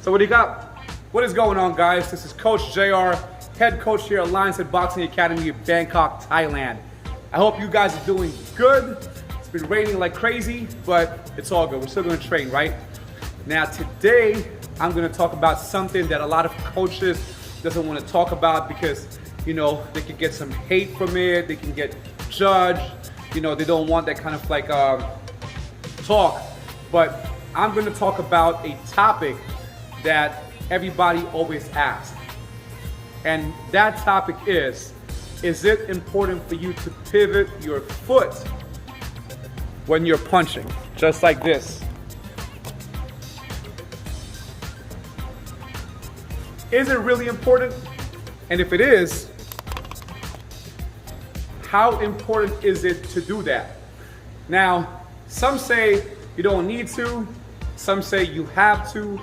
So what do you got? What is going on, guys? This is Coach JR, head coach here at Lionshead Boxing Academy in Bangkok, Thailand. I hope you guys are doing good. It's been raining like crazy, but it's all good. We're still gonna train, right? Now today, I'm gonna talk about something that a lot of coaches doesn't want to talk about because, you know, they could get some hate from it, they can get judged, you know, they don't want that kind of like talk. But I'm gonna talk about a topic that everybody always asks. And that topic is it important for you to pivot your foot when you're punching? Just like this. Is it really important? And if it is, how important is it to do that? Now, some say you don't need to, some say you have to,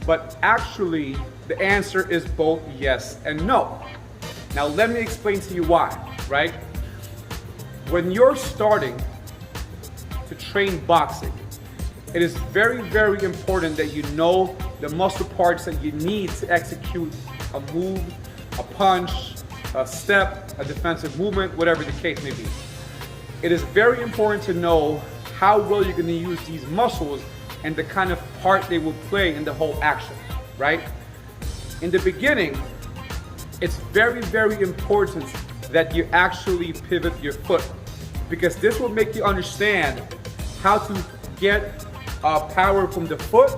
but actually the answer is both yes and no. Now let me explain to you why, right? When you're starting to train boxing, it is very, very important that you know the muscle parts that you need to execute a move, a punch, a step, a defensive movement, whatever the case may be. It is very important to know how well you're going to use these muscles and the kind of part they will play in the whole action, right? In the beginning, it's very, very important that you actually pivot your foot because this will make you understand how to get power from the foot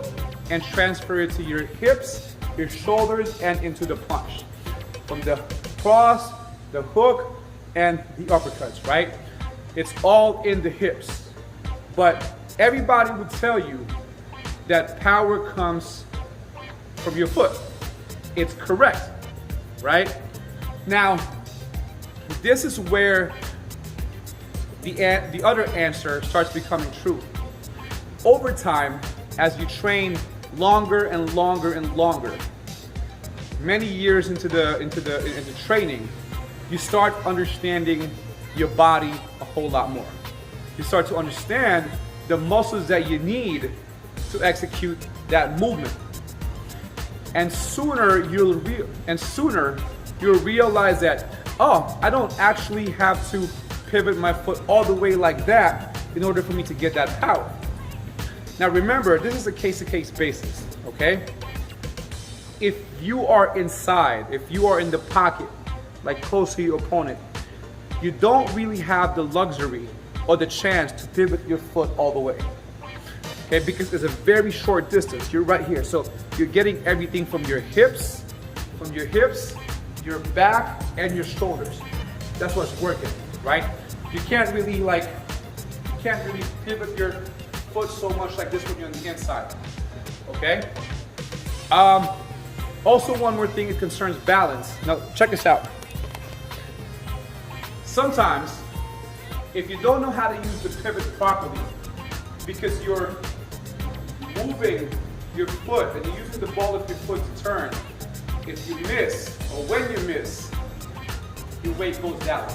and transfer it to your hips, your shoulders, and into the punch. From the cross, the hook, and the uppercuts, right? It's all in the hips. But everybody would tell you that power comes from your foot. It's correct, right? Now, this is where the other answer starts becoming true. Over time, as you train longer and longer and longer, many years into training, you start understanding your body a whole lot more. You start to understand the muscles that you need to execute that movement. And sooner you'll realize that, oh, I don't actually have to pivot my foot all the way like that in order for me to get that power. Now remember, this is a case-to-case basis, okay? If you are inside, if you are in the pocket, like close to your opponent, you don't really have the luxury or the chance to pivot your foot all the way, okay? Because it's a very short distance. You're right here, so you're getting everything from your hips, your back, and your shoulders. That's what's working, right? You can't really pivot your foot so much like this when you're on the inside, okay? Also, one more thing, it concerns balance. Now, check this out. Sometimes, if you don't know how to use the pivot properly, because you're moving your foot and you're using the ball of your foot to turn, if you miss, or when you miss, your weight goes down.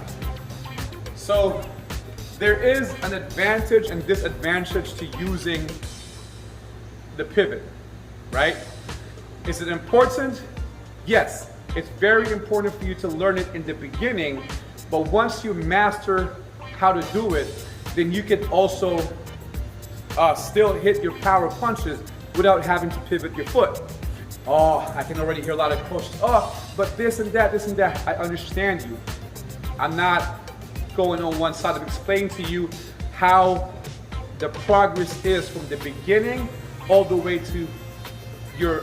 So, there is an advantage and disadvantage to using the pivot, right? Is it important? Yes, it's very important for you to learn it in the beginning, but once you master how to do it, then you can also still hit your power punches without having to pivot your foot. Oh, I can already hear a lot of coaches, oh, but this and that. I understand you. I'm not going on one side. I'm explaining to you how the progress is from the beginning all the way to your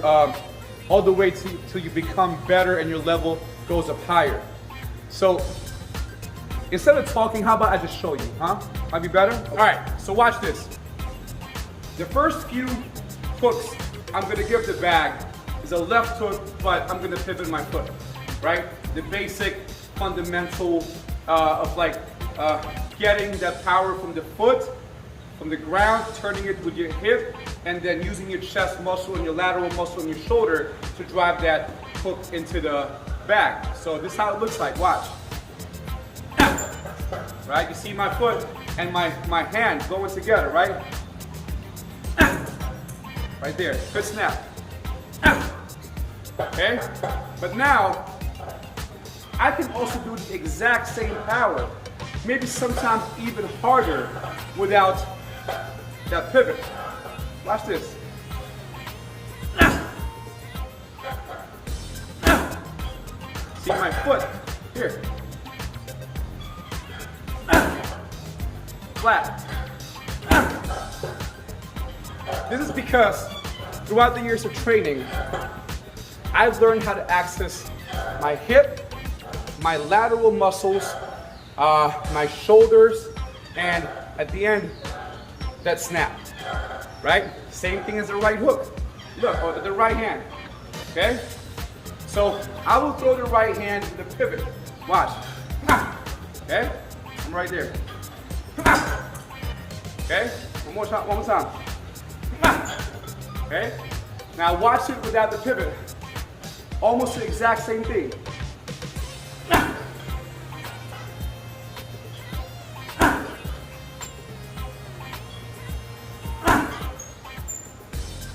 till you become better and your level goes up higher. So instead of talking, how about I just show you, huh? Might be better? All right, so watch this. The first few hooks I'm gonna give the bag is a left hook, but I'm gonna pivot my foot, right? The basic fundamental of getting that power from the foot, from the ground, turning it with your hip, and then using your chest muscle and your lateral muscle and your shoulder to drive that hook into the bag. So this is how it looks like, watch. Right, you see my foot and my hand going together, right? Right there, good snap. Okay? But now, I can also do the exact same power, maybe sometimes even harder without that pivot. Watch this. See my foot, here. Flat. This is because throughout the years of training, I've learned how to access my hip, my lateral muscles, my shoulders, and at the end, that snap, right? Same thing as the right hook. Look, or the right hand, okay? So I will throw the right hand to the pivot. Watch, okay? I'm right there. Okay, one more time. Okay, now watch it without the pivot. Almost the exact same thing.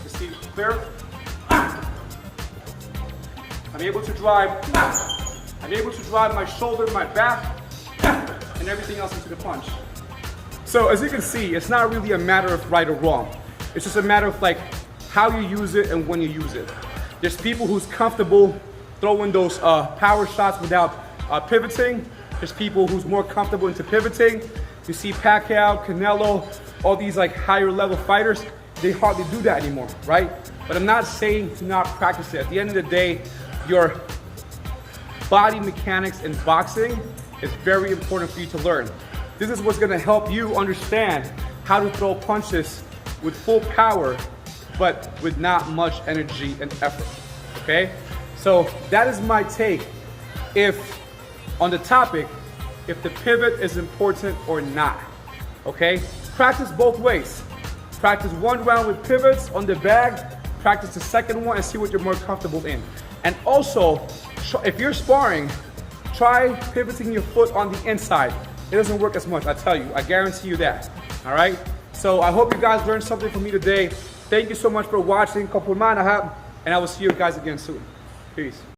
You see, clear? I'm able to drive my shoulder, my back, and everything else into the punch. So as you can see, it's not really a matter of right or wrong. It's just a matter of like how you use it and when you use it. There's people who's comfortable throwing those power shots without pivoting. There's people who's more comfortable into pivoting. You see Pacquiao, Canelo, all these like higher level fighters, they hardly do that anymore, right? But I'm not saying to not practice it. At the end of the day, your body mechanics in boxing is very important for you to learn. This is what's gonna help you understand how to throw punches with full power, but with not much energy and effort, okay? So that is my take on the topic, if the pivot is important or not, okay? Practice both ways. Practice one round with pivots on the bag, practice the second one and see what you're more comfortable in. And also, if you're sparring, try pivoting your foot on the inside. It doesn't work as much, I tell you, I guarantee you that, all right? So I hope you guys learned something from me today. Thank you so much for watching, and I will see you guys again soon. Peace.